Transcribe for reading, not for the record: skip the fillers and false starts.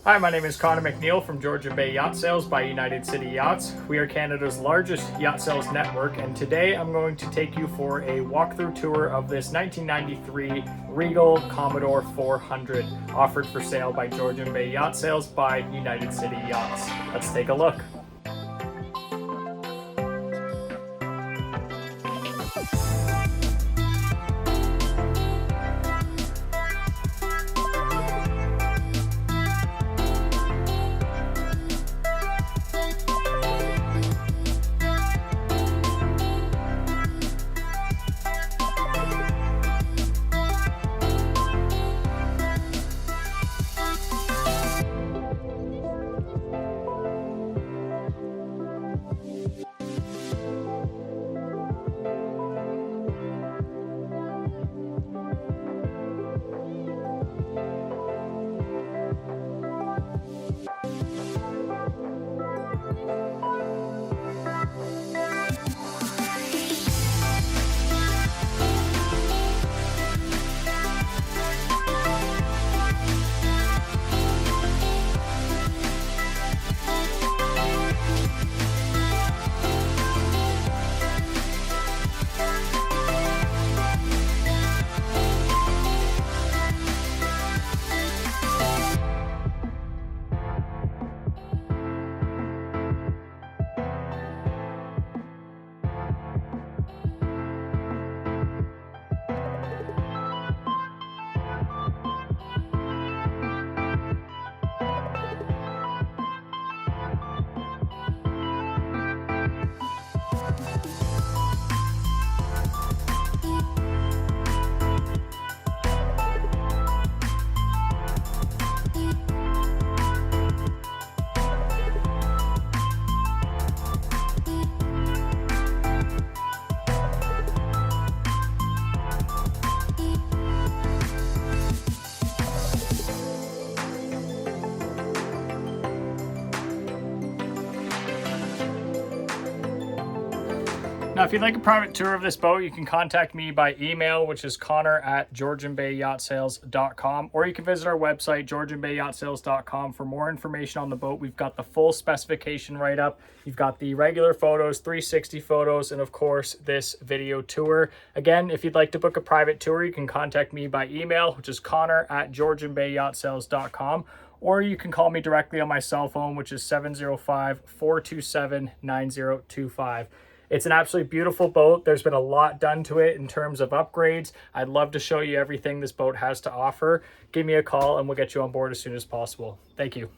Hi, my name is Connor McNeil from Georgian Bay Yacht Sales by United City Yachts. We are Canada's largest yacht sales network, and today I'm going to take you for a walkthrough tour of this 1993 Regal Commodore 400, offered for sale by Georgian Bay Yacht Sales by United City Yachts. Let's take a look. Now, if you'd like a private tour of this boat, you can contact me by email, which is connor@georgianbayyahtsales.com, or you can visit our website, georgianbayyahtsales.com, for more information on the boat. We've got the full specification right up. You've got the regular photos, 360 photos, and of course, this video tour. Again, if you'd like to book a private tour, you can contact me by email, which is connor@georgianbayyahtsales.com, or you can call me directly on my cell phone, which is 705-427-9025. It's an absolutely beautiful boat. There's been a lot done to it in terms of upgrades. I'd love to show you everything this boat has to offer. Give me a call and we'll get you on board as soon as possible. Thank you.